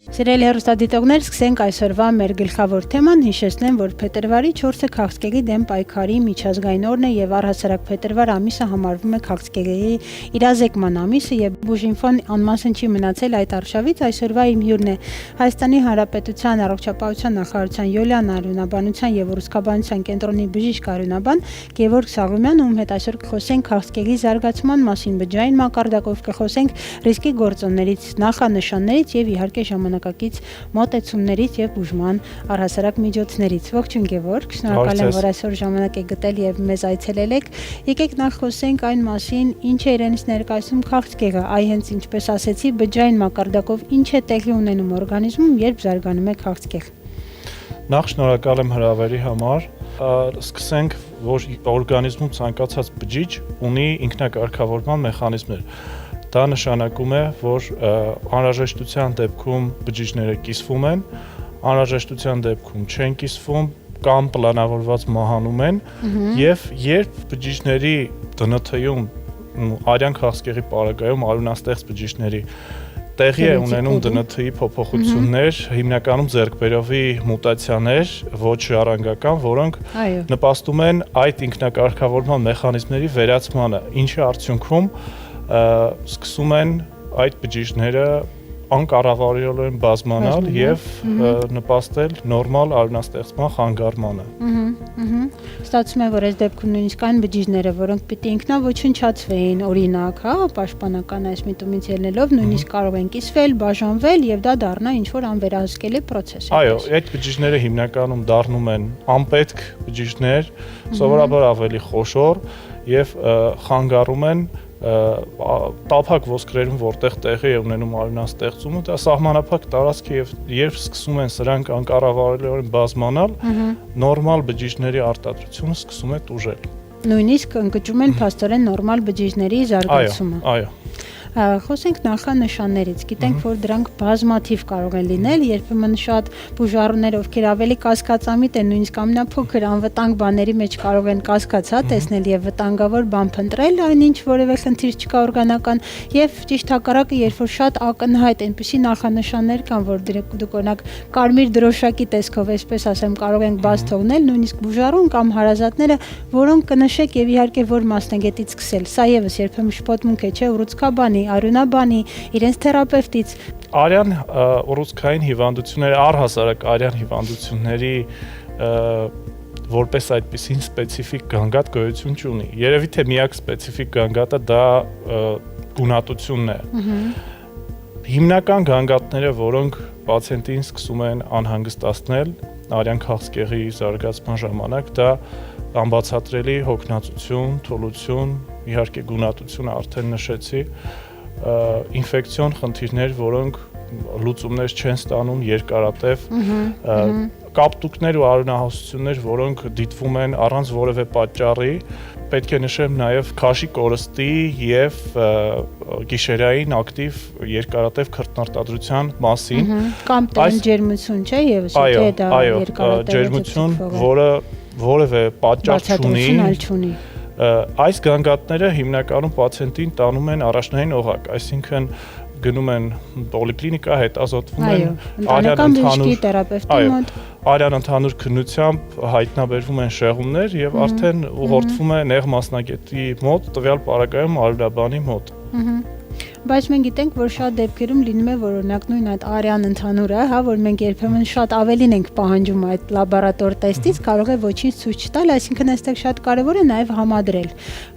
Սիրելի հեռուստադիտողներ, սկսենք այսօրվա մեր գլխավոր թեման, հիշեցնեմ, որ փետրվարի 4-ը քաղցկեղի դեմ պայքարի միջազգային օրն է եւ առհասարակ փետրվար ամիսը համարվում է քաղցկեղի իրազեկման ամիսը եւ Բուժինֆոն անմասն չի մնացել այդ արշավից, այսօրվա իմ հյուրն է Հայաստանի Հանրապետության առողջապահության նախարարության Յոլիան արյունաբանության եւ ռուսկաբանության կենտրոնի բժիշկ արյունաբան Գևորգ Սաղումյան, ում հետ այսօր կխոսենք քաղցկեղի զարգացման մասին, բջջային մակարդակով կխոսենք ռիսկի գործոններից, նախանշաններից եւ իհարկե ժամանակակից մոտեցումներից եւ բուժման առհասարակ միջոցներից։ Ողջույն Գևորգ, շնորհակալ եմ, որ այսօր ժամանակ եք գտել եւ մեզ այցելել եք։ Եկեք նախ խոսենք այն մասին, ինչ է իրենից ներկայացնում քաղցկեղը, այ հենց ինչպես ասեցի, բջջային մակարդակով ինչ է տեղի ունենում օրգանիզմում, երբ զարգանում է քաղցկեղ։ Նախ շնորհակալ եմ հրավերի համար։ Սկսենք, որ օրգանիզմում ցանկացած բջիջ ունի ինքնակարգավորման մեխանիզմներ։ Դա նշանակում է, որ անհրաժեշտության դեպքում բջիջները կիսվում են, անհրաժեշտության դեպքում չեն կիսվում կամ պլանավորված մահանում են, եւ երբ բջիջների ԴՆԹ-ում արյան քաղցկեղի պարագայում արյունաստեղծ բջիջների տեղի է ունենում ԴՆԹ-ի փոփոխություններ, հիմնականում ձեռքբերովի մուտացիաներ, ոչ ժառանգական, որոնք նպաստում են այդ ինքնակարգավորման մեխանիզմների վերացմանը, ինչի արդյունքում սկսում են այդ բջիջները անկառավարելիորեն բազմանալ եւ նպաստել նորմալ արյունաստեղծման խանգարմանը։ Ստացվում է, որ այս դեպքում նույնիսկ այն բջիջները, որոնք պիտի ինքնաոչնչացվեին, օրինակ, պաշտպանական այս միտումից ելնելով, նույնիսկ կարող են կիսվել, բաժանվել եւ դա դառնա ինչ-որ անվերահսկելի process։ Այո, այդ բջիջները հիմնականում դառնում են անպետք բջիջներ, սովորաբար ավելի խոշոր եւ խանգարում են տափակ ոսկրերում, որտեղ տեղի է ունենում արյունաստեղծումը, դա սահմանափակ տարածք է եւ երբ սկսում են սրանք անկառավարելիորեն բազմանալ, նորմալ բջիջների արտադրությունը սկսում է տուժել։ Նույնիսկ ընկճում են փաստորեն նորմալ բջիջների զարգացումը։ Այո։ Խոսենք նախանշաններից, գիտենք, որ դրանք բազմաթիվ կարող են լինել, երբեմն շատ բուժառուներ, ովքեր ավելի կասկածամիտ են, նույնիսկ ամենափոքր անվտանգ բաների մեջ կարող են կասկածա տեսնել եւ վտանգավոր բան փնտրել, այնինչ որևէ խնդիր չկա օրգանական, եւ ճիշտ հակառակը, երբ որ շատ ակնհայտ այնպիսի նախանշաններ կան, որ դուք օրինակ կարմիր դրոշակի տեսքով, այսպես ասեմ, կարող ենք բաց թողնել, նույնիսկ բուժառուն կամ հարազատները, որոնք կնշեք եւ իհարկե որ մասնագետից սկսել։ Սա եւս երբեմն շփոթմունք է, չէ, ռուսկաբանի, արյունաբանի, իրենց թերապևտից։ Արյան ուռուցքային հիվանդությունները, առհասարակ արյան հիվանդությունների որպես այդպիսին սպეციფიկ գանգատ գոյություն չունի։ Երևի թե միակ սպეციფიկ գանգատը դա գունատությունն է։ Հիմնական գանգատները, որոնք պացիենտին սկսում են անհանգստացնել արյան քաղցկեղի զարգացման ժամանակ, դա անբացատրելի հոգնածություն, թուլություն, իհարկե գունատությունը արդեն նշեցի, ինֆեկցիոն խնդիրներ, որոնք լուծումներ չեն ստանում երկարատև, կապտուկներ ու արյունահոսություններ, որոնք դիտվում են առանց որևէ պատճառի, պետք է նշեմ նաև քաշի կորստի եւ գիշերային ակտիվ երկարատև քրտնարտադրության մասին։ Կամ ջերմություն, չէ, եւս եթե դա երկարատև ջերմություն, որը որևէ պատճառ չունի։ Այս գանգատները հիմնականում պացիենտին տանում են առաջնային օղակ, այսինքն գնում են պոլիկլինիկա, հետազոտվում են արյան ընդհանուր քննությամբ հայտնաբերվում են շեղումներ եւ արդեն ուղղորդվում է նեղ մասնագետի մոտ, տվյալ պարագայում արյունաբանի մոտ։ Բայց մենք գիտենք, որ շատ դեպքերում լինում է, որ օրինակ նույն այդ արյան ընդհանուրը, որ մենք երբեմն շատ ավելին ենք պահանջում այդ լաբորատոր տեստից, կարող է ոչինչ ցույց չտալ, այսինքն այստեղ շատ կարևոր է նաև համադրել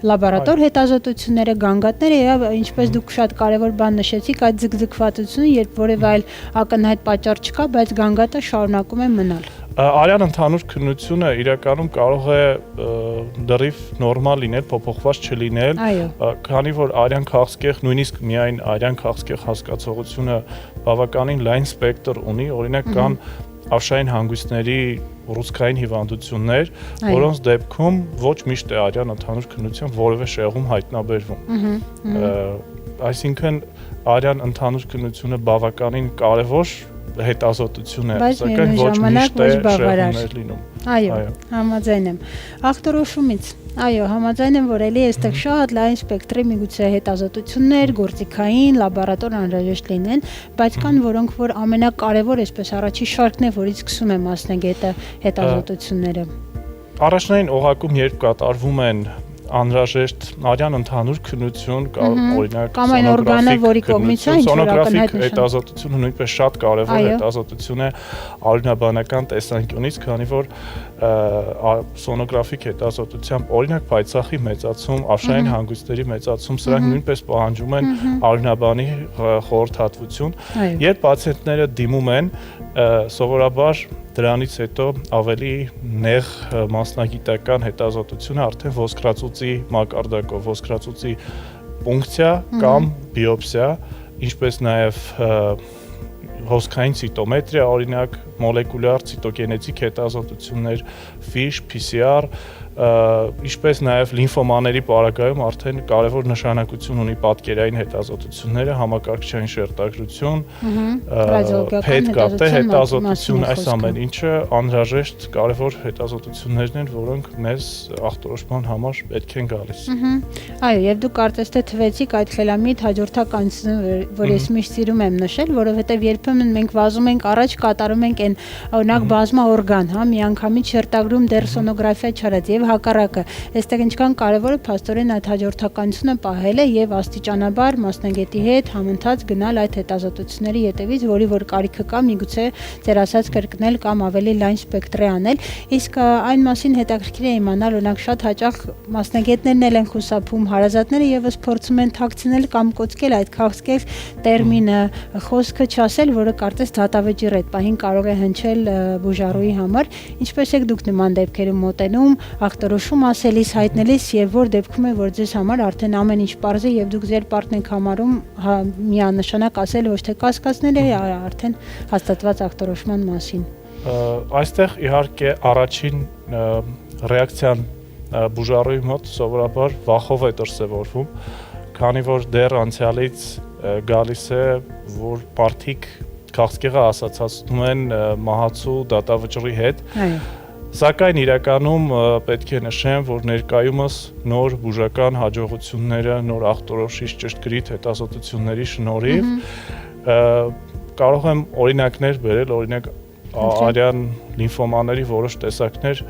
լաբորատոր հետազոտությունները, գանգատները եւ ինչպես դուք շատ կարևոր բան նշեցիք, այդ ձգձգվածությունը, երբ որևէ այլ ակնհայտ պատճառ չկա, բայց գանգատը շարունակում է մնալ։ Արյան ընդհանուր քննությունը իրականում կարող է դրիվ նորմալ լինել, փոփոխված չլինել, քանի որ արյան քաղցկեղ, նույնիսկ միայն արյան քաղցկեղ հասկացողությունը բավականին լայն սպեկտր ունի, օրինակ կան ավշային հանգույցների ուռուցքային հիվանդություններ, որոնց դեպքում ոչ միշտ է արյան ընդհանուր քննության որևէ շեղում հայտնաբերվում։ Այսինքն արյան ընդհանուր քննությունը բավականին կարևոր հետազոտություն է, սակայն ոչ միշտ է շեղումներ լինում։ Այո, համաձայն եմ։ Ախտորոշումից Այո, համաձայն եմ, որ էլի այստեղ շատ լայն սպեկտրի միգուցե հետազոտություններ, գործիքային, լաբորատոր անհրաժեշտ լինեն, բայց կան որոնք որ ամենակարևոր, այսպես առաջի շարքն է, որից սկսում է մասնագետը հետազոտությունները։ Առաջնային օղակում երբ կատարվում են անհրաժեշտ արյան ընդհանուր քննություն, օրինակ կամ այն օրգանը, որի կողմից է սոնոգրաֆիկ հետազոտությունը նույնպես շատ կարևոր հետազոտություն է արյունաբանական տեսանկյունից, քանի որ սոնոգրաֆիկ հետազոտությամբ օրինակ փայծաղի մեծացում, արշային հանգույցների մեծացում, սրանք նույնպես պահանջում են արյունաբանի խորհրդատվություն։ Երբ պացիենտները դիմում են, սովորաբար դրանից հետո ավելի նեղ մասնագիտական հետազոտությունը արդեն ոսկրածուծի մակարդակով, ոսկրածուծի պունկցիա կամ բիոպսիա, ինչպես նաև հոսքային ցիտոմետրիա, օրինակ մոլեկուլյար ցիտոգենետիկ հետազոտություններ, FISH, PCR, ինչպես նաև լիմֆոմաների պարագայում արդեն կարևոր նշանակություն ունի պատկերային հետազոտությունները, համակարգչային շերտագրություն, PET-CT հետազոտություն, այս ամեն ինչը անհրաժեշտ կարևոր հետազոտություններն են, որոնք մեզ ախտորոշման համար պետք են գալիս։ Այո, եւ դուք կարծես թե թվեցիք այդ խելամիտ հաջորդականությունը, որ ես միշտ սիրում եմ նշել, որովհետեւ երբեմն մենք վազում ենք առաջ, կատարում ենք այն օրինակ բազմա օրգան, հա, միանգամից շերտագրում դեռ սոնոգրաֆիա չարած եւ հակառակը։ Այստեղ ինչքան կարևոր է փաստորեն այդ հաջորդականությունը պահելը եւ աստիճանաբար մասնագետի հետ համընթաց գնալ այդ հետազոտությունների ետևից, որի որ կարիքը կա, միգուցե ձեր ասած կրկնել կամ ավելի լայն սպեկտրի անել։ Իսկ այն մասին հետաքրքիր է իմանալ, օրինակ շատ հաճախ մասնագետներն էլ են խուսափում, հարազատները եւս փորձում են թաքցնել կամ կոծկել այդ քաղցկեղ տերմինը, խոսքը չասել, որը կարծես դատավճիռ այդ պահին կարող է հնչել բուժառուի համար։ Ինչպես եք դուք նման դեպքերում մոտենում, ախտորոշում ասելիս, հայտնելիս եւ որ դեպքում է, որ ձեզ համար արդեն ամեն ինչ պարզ է եւ դուք ձեր պարտն եք համարում միանշանակ ասել ոչ թե կասկածներ, արդեն հաստատված ախտորոշման մասին։ Այստեղ իհարկե առաջին ռեակցիան բուժառուի մոտ սովորաբար վախով է դրսևորվում, քանի որ դեռ անցյալից գալիս է, որ մարդիկ քաղցկեղը ասացացնում են մահացու դատավճռի հետ։ Սակայն իրականում պետք է նշեմ, որ ներկայումս նոր բուժական հաջողությունները, նոր ախտորոշիչ ճշգրիտ հետազոտությունների շնորհիվ կարող եմ օրինակներ բերել, օրինակ արյան լիմֆոմաների որոշ տեսակներ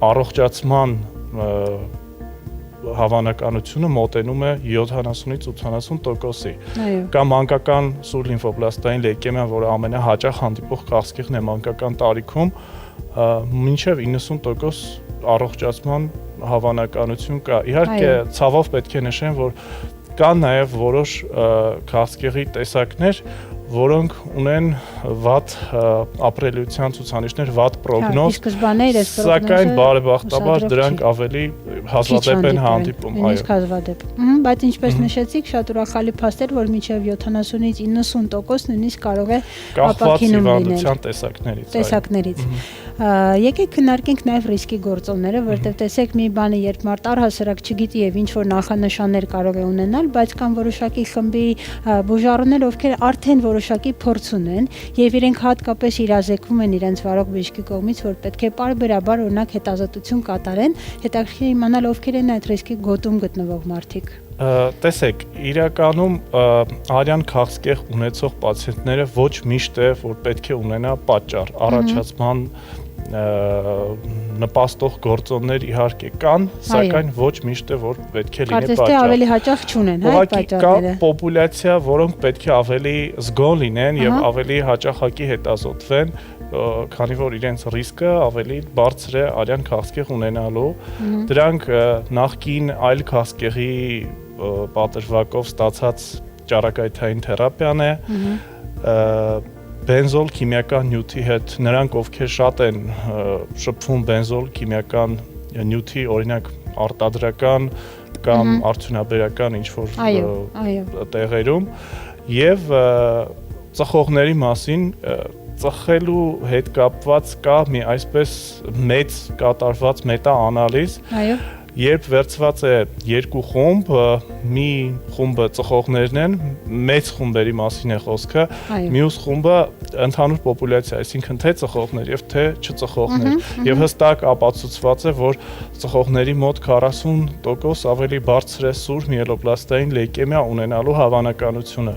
առողջացման հավանականությունը մոտենում է 70-ից 80%-ի։ Կամ մանկական սուր լիմֆոբլաստային լեյկեմիա, որը ամենահաճախ հանդիպող քաղցկեղն է մանկական տարիքում, մինչև 90% առողջացման հավանականություն կա։ Իհարկե, ցավով պետք է նշեմ, որ կան նաև որոշ քաղցկեղի տեսակներ, որոնք ունեն վատ ապրելիության ցուցանիշներ, վատ պրոգնոզ, սակայն բարեբախտաբար դրանք ավելի հազվադեպ են հանդիպում, բայց ինչպես նշեցիք, շատ ուրախալի փաստ էր, որ մինչև 70-ից 90% նույնիսկ կարող է ապակինում լինել տեսակներից։ Եկեք քննարկենք նաև ռիսկի գործոնները, որտեղ տեսեք մի բանը, երբ մարդ առհասարակ չգիտի եւ ինչ որ նախանշաններ կարող է ունենալ, բայց կան որոշակի խմբի բուժառուներ, ովքեր արդեն որոշակի փորձ ունեն եւ իրենք հատկապես իրազեկվում են իրենց վարող բժշկի կողմից, որ պետք է պարբերաբար օրինակ հետազոտություն կատարեն, հետաքրքիր է իմանալ ովքեր են այդ ռիսկի գոտում գտնվող մարդիկ։ Տեսեք, իրականում արյան քաղցկեղ ունեցող պացիենտները ոչ միշտ է, որ պետք է ունենա պատճառ, առաջացման նպաստող գործոններ իհարկե կան, սակայն ոչ միշտ է, որ պետք է լինի պատճառ։ Կարծես թե ավելի հաճախ չունեն, հա, այդ պատճառները։ Կա պոպուլյացիա, որոնք պետք է ավելի զգոն լինեն եւ ավելի հաճախակի հետազոտվեն, քանի որ իրենց ռիսկը ավելի բարձր է արյան քաղցկեղ ունենալու։ Դրանք նախկին այլ քաղցկեղի պատժվակով ստացած ճառագայթային թերապիան է, բենզոլ քիմիական նյութի հետ, նրանք ովքեր շատ են շփվում բենզոլ քիմիական նյութի, օրինակ արտադրական կամ արդյունաբերական ինչ-որ տեղերում, եւ ծխողների մասին ծխելու հետ կապված կա մի այսպես մեծ կատարված մետա-անալիզ, երբ վերցված է երկու խումբ, մի խումբը ծխողներն են, մեծ խումբերի մասին է խոսքը, մյուս խումբը ընդհանուր պոպուլյացիա, այսինքն թե ծխողներ եւ թե չծխողներ, եւ հստակ ապացուցված է, որ ծխողների մոտ 40% ավելի բարձր է սուր միելոբլաստային լեյկեմիա ունենալու հավանականությունը։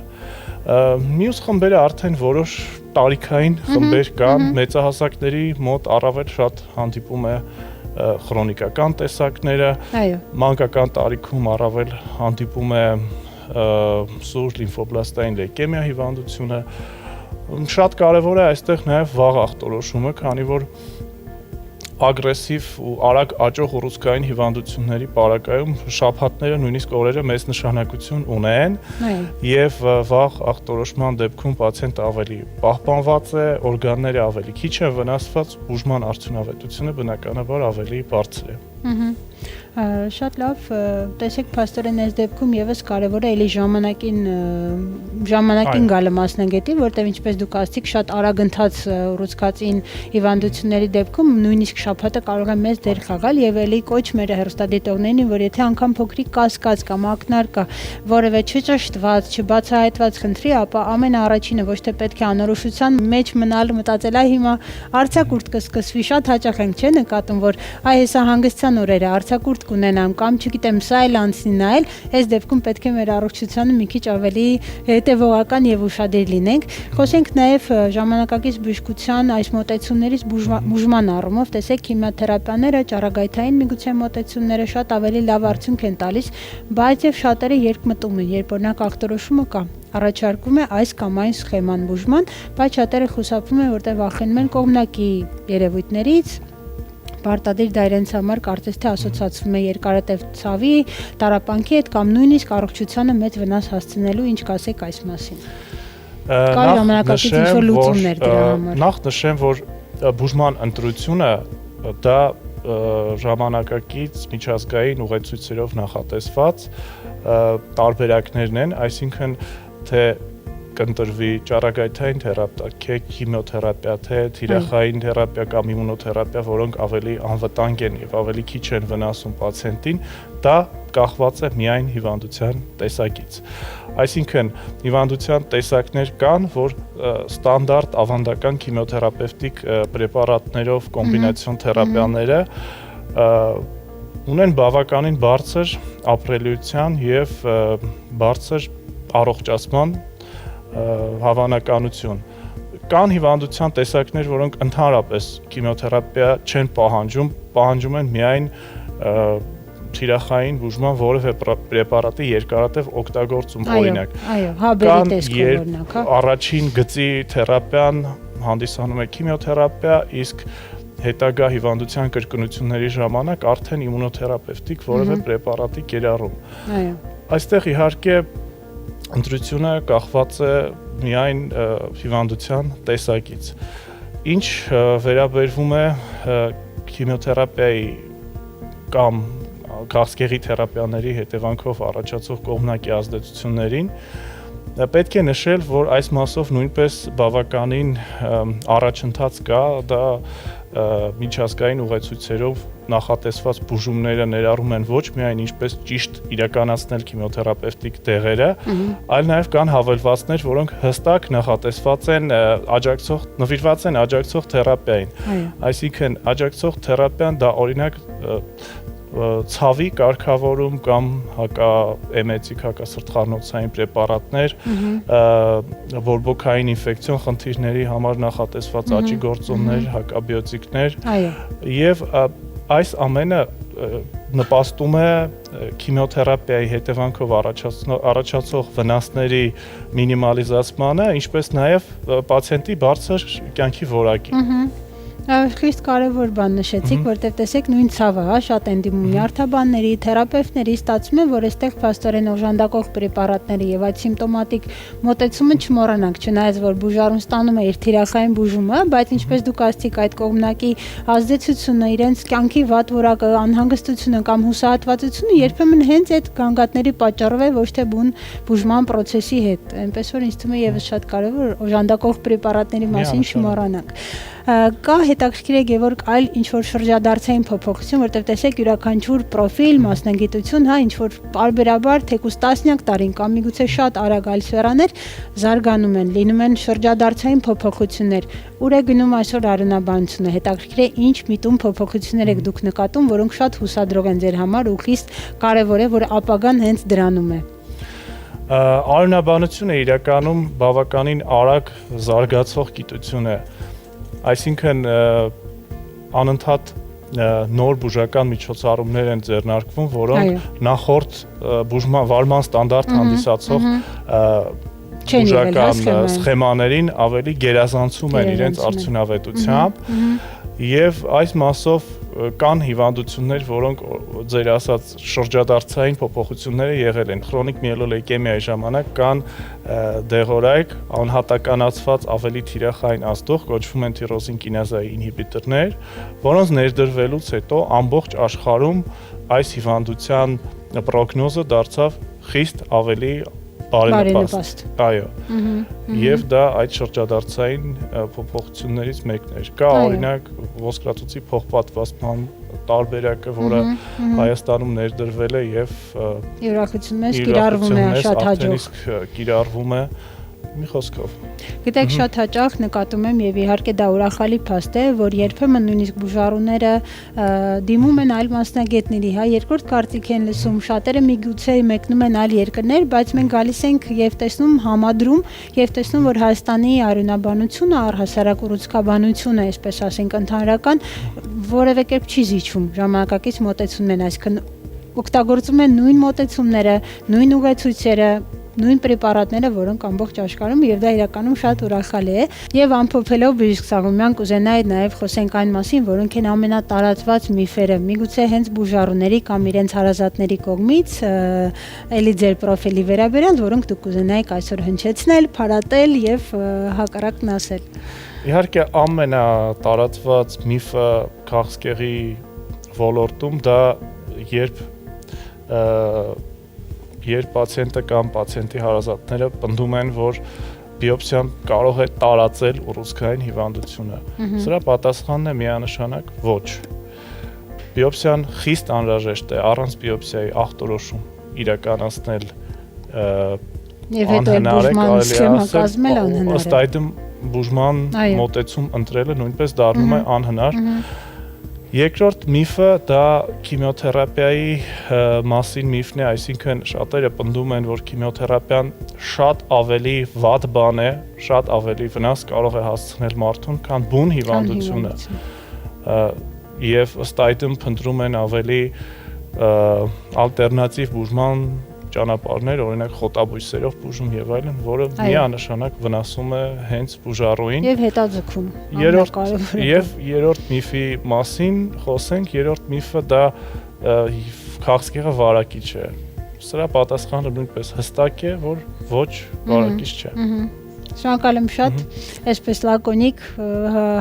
Մյուս խմբերը արդեն որոշ տարիքային խմբեր կան, մեծահասակների մոտ առավել շատ հանդիպում է քրոնիկական տեսակները, մանկական տարիքում առավել հանդիպում է սուր լիմֆոբլաստային լեյկեմիա հիվանդությունը։ Շատ կարևոր է այստեղ նաև վաղ ախտորոշումը, քանի որ ագրեսիվ ու արագ աճող ուռուցքային հիվանդությունների պարագայում շաբաթները, նույնիսկ օրերը մեծ նշանակություն ունեն եւ վաղ ախտորոշման դեպքում պացիենտը ավելի պահպանված է, օրգանները ավելի քիչ են վնասված, բուժման արդյունավետությունը բնականաբար ավելի բարձր է։ Շատ լավ, տեսեք փաստորեն այս դեպքում եւս կարևոր է էլի ժամանակին գալը մասնագետի, որտեղ ինչպես դուք ասացիք, շատ արագ ընթաց ուռուցքածին հիվանդությունների դեպքում նույնիսկ շաբաթը կարող է մեծ դեր խաղալ եւ էլի կոչ մեր հեռուստադիտողներին, որ եթե անգամ փոքրիկ կասկած կամ ակնարկ կա, որևէ չճշտված, չբացահայտված խնդրի, ապա ամենաառաջինը ոչ թե պետք է անորոշության մեջ մնալ, մտածել այ հիմա արձակուրդ կսկսվի, շատ հաճախ ենք չէ նկատում, որ այ հեսա հանգստյան օրերը արձակուրդ կունենամ կամ չգիտեմ սա էլ անցնի նայել, այս դեպքում պետք է մեր առողջությանը մի քիչ ավելի հետևողական եւ ուշադիր լինենք։ Խոսենք նաեւ ժամանակակից բժշկության այս մոտեցումներից բուժման առումով, տեսեք քիմիոթերապիաները, ճառագայթային միգուցե մոտեցումները շատ ավելի լավ արդյունք են տալիս, բայց եւ շատերը երկմտում են, երբ օրինակ ախտորոշումը կա, առաջարկվում է այս կամ այն սխեման բուժման, բայց շատերը խուսափում են, որտեղ վախենում են կողմնակի երևույթներից, պարտադիր դա իրենց համար կարծես թե ասոցացվում է երկարատև ցավի, տառապանքի հետ կամ նույնիսկ առողջությանը մեծ վնաս հասցնելու, ինչ կասեք այս մասին։ Կա ժամանակակից ինչ-որ լուծումներ դրա համար։ Նախ նշեմ, որ բուժման ընտրությունը դա ժամանակակից միջազգային ուղեցույցերով նախատեսված տարբերակներն են, այսինքն թե կընտրվի ճառագայթային թերապիա, քիմիոթերապիա, թե թիրախային թերապիա կամ իմունոթերապիա, որոնք ավելի անվտանգ են եւ ավելի քիչ են վնասում պացիենտին, դա կախված է միայն հիվանդության տեսակից։ Այսինքն հիվանդության տեսակներ կան, որ ստանդարտ ավանդական քիմիոթերապևտիկ պրեպարատներով կոմբինացիոն թերապիաները ունեն բավականին բարձր ապրելիության եւ բարձր առողջացման հավանականություն։ Կան հիվանդության տեսակներ, որոնք ընդհանրապես քիմիոթերապիա չեն պահանջում են միայն թիրախային բուժման որևէ պրեպարատի երկարատև օգտագործում, օրինակ։ Այո, հաբերի տեսքով օրինակ, հա։ Առաջին գծի թերապիան հանդիսանում է քիմիոթերապիա, իսկ հետագա հիվանդության կրկնությունների ժամանակ արդեն իմունոթերապևտիկ որևէ պրեպարատի կիրառում։ Այո։ Այստեղ իհարկե ընտրությունը կախված է միայն հիվանդության տեսակից։ Ինչ վերաբերվում է քիմիոթերապիայի կամ քաղցկեղի թերապիաների հետևանքով առաջացող կողմնակի ազդեցություններին, պետք է նշել, որ այս մասով նույնպես բավականին առաջընթաց կա, դա միջազգային ուղեցույցերով նախատեսված բուժումները ներառում են ոչ միայն ինչպես ճիշտ իրականացնել քիմիոթերապևտիկ դեղերը, այլ նաև կան հավելվածներ, որոնք հստակ նախատեսված են նվիրված են աջակցող թերապիային։ Այսինքն աջակցող թերապիան դա օրինակ ցավի կարգավորում կամ հակաէմեցիկ հակասրտխառնոցային պրեպարատներ, բորբոքային ինֆեկցիոն խնդիրների համար նախատեսված աճի գործոններ, հակաբիոտիկներ, եւ այս ամենը նպաստում է քիմիոթերապիայի հետևանքով առաջացող վնասների մինիմալիզացմանը, ինչպես նաև պացիենտի բարձր կյանքի որակին։ Խիստ կարևոր բան նշեցիք, որտեղ տեսեք նույն ցավը, հա, շատ են դիմում նյարդաբանների, թերապևտների, ստացվում է, որ այստեղ փաստորեն օժանդակող պրեպարատները եւ այդ սիմպտոմատիկ մոտեցումը չմոռանանք, չնայած որ բուժարուն ստանում է իր թիրախային բուժումը, բայց ինչպես դուք ասացիք, այդ կողմնակի ազդեցությունը, իրենց կյանքի վատ որակը, անհանգստությունը կամ հուսահատվածությունը երբեմն հենց այդ գանգատների պատճառով է, ոչ թե բուն բուժման process-ի հետ։ Այնպես որ ինձ թվում է եւս շատ կարևոր օժանդակող պրեպարատների մասին չմոռանանք։ Կա հետաքրքիր է Գևորգ այլ ինչ որ շրջադարձային փոփոխություն, որտեղ տեսեք յուրաքանչյուր պրոֆիլ, մասնագիտություն, հա, ինչ որ պարբերաբար թեկուզ տասնյակ տարին կամ միգուցե շատ արագ այլ սֆերաներ զարգանում են, լինում են շրջադարձային փոփոխություններ։ Ուր է գնում այսօր առողջաբանությունը։ Հետաքրքիր է ինչ միտում փոփոխություններ եք դուք նկատում, որոնք շատ հուսադրող են ձեր համար ու խիստ կարևոր է, որ ապագան հենց դրանում է։ Առողջաբանությունը իրականում բավականին արագ զարգացող գիտություն է, այսինքն անընդհատ նոր բուժական միջոցառումներ են ձեռնարկվում, որոնք նախորդ վարման ստանդարտ հանդիսացող բուժական սխեմաներին ավելի գերազանցում են իրենց արդյունավետությամբ եւ այս մասով կան հիվանդություններ, որոնք ձեր ասած շրջադարձային փոփոխությունները եղել են։ Քրոնիկ միելոլեյկեմիայի ժամանակ կան դեղորայք, անհատականացված ավելի թիրախային ազդող, կոչվում են թիրոզին կինազայի ինհիբիտորներ, որոնց ներդրվելուց հետո ամբողջ աշխարհում այս հիվանդության պրոգնոզը դարձավ խիստ ավելի բարենպաստ։ Այո։ Եվ դա այդ շրջադարձային փոփոխություններից մեկն էր։ Կա օրինակ ոսկրածուծի փոխպատվաստման տարբերակը, որը Հայաստանում ներդրվել է եւ յուրաքանչյուրն մեզ կիրառվում է շատ հաջող։ Կիրառվում է մի խոսքով։ Գիտեք, շատ հաճախ նկատում եմ եւ իհարկե դա ուրախալի փաստ է, որ երբեմն նույնիսկ բուժառուները դիմում են այլ մասնագետների, հա, երկրորդ կարծիք են լսում, շատերը միգուցե մեկնում են այլ երկրներ, բայց մենք գալիս ենք եւ տեսնում համադրում եւ տեսնում, որ Հայաստանի արյունաբանությունը, առհասարակ ուռուցքաբանությունը, այսպես ասենք, ընդհանրական որևէ կերպ չի զիջում ժամանակակից մոտեցումն են, այսինքն օգտագործում են նույն մոտեցումները, նույն ուղեցույցերը, նույն պրեպարատները, որոնք ամբողջ աշխարհում եւ դա իրականում շատ ուրախալի է եւ ամփոփելով Բժիշկ Սաղմոյան կուզենայի նաեւ խոսենք այն մասին, որոնք են ամենատարածված միֆերը, միգուցե հենց բուժառուների կամ իրենց հարազատների կողմից, ելի ձեր պրոֆիլի վերաբերյալ, որոնք դուք կուզենայիք այսօր հնչեցնել, փարատել եւ հակառակն ասել։ Իհարկե ամենատարածված միֆը քաղցկեղի ոլորտում դա երբ պացիենտը կամ պացիենտի հարազատները պնդում են, որ բիոպսիան կարող է տարածել ուռուցքային հիվանդությունը։ Սրա պատասխանն է միանշանակ ոչ։ Բիոպսիան խիստ անհրաժեշտ է, առանց բիոպսիայի ախտորոշում իրականացնել անհնար է, կարելի ասել, ըստ այդմ բուժման մոտեցում ընտրելը նույնպես դառնում է անհնար։ Երկրորդ միֆը դա քիմիոթերապիայի մասին միֆն է, այսինքն շատերը պնդում են, որ քիմիոթերապիան շատ ավելի վատ բան է, շատ ավելի վնաս կարող է հասցնել մարդուն, քան բուն հիվանդությունը։ Եվ ըստ այդմ փնտրում են ավելի ալտերնատիվ բուժման ճանապարհներ, օրինակ խոտաբույսերով բուժում եւ այլն, որը միանշանակ վնասում է հենց բուժառուին։ Եվ հետաձգում։ Երրորդ միֆի մասին խոսենք, երրորդ միֆը դա քաղցկեղը վարակիչ է։ Սրա պատասխանը նույնպես հստակ է, որ ոչ, վարակիչ չէ։ Շնորհակալ եմ շատ, այսպես լակոնիկ,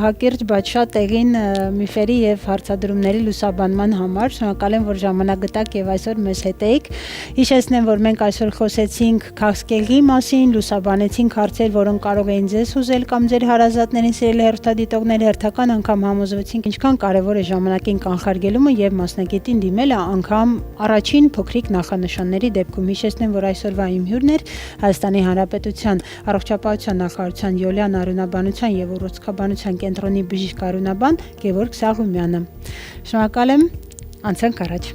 հակիրճ, բայց շատ տեղին միֆերի եւ հարցադրումների լուսաբանման համար։ Շնորհակալ եմ, որ ժամանակ գտաք եւ այսօր մեզ հետ եք։ Հիշեցնեմ, որ մենք այսօր խոսեցինք քաղցկեղի մասին, լուսաբանեցինք հարցեր, որոնք կարող էին ձեզ հուզել կամ ձեր հարազատներին, սիրելի հեռուստադիտողներ, հերթական անգամ համոզվեցինք, ինչքան կարեւոր է ժամանակին կանխարգելումը եւ մասնագետին դիմելը, անգամ առաջին փոքրիկ նախանշանների դեպքում։ Հիշեցնեմ, որ այսօրվա իմ հյուրն էր Հայաստանի Հանրապետության առողջապահության նախարարության յոլյան արյունաբանության եւ ուռուցքաբանության կենտրոնի բժիշկ արյունաբան Գևորգ Սաղմոյանը։ Շնորհակալ եմ, անցանք առաջ։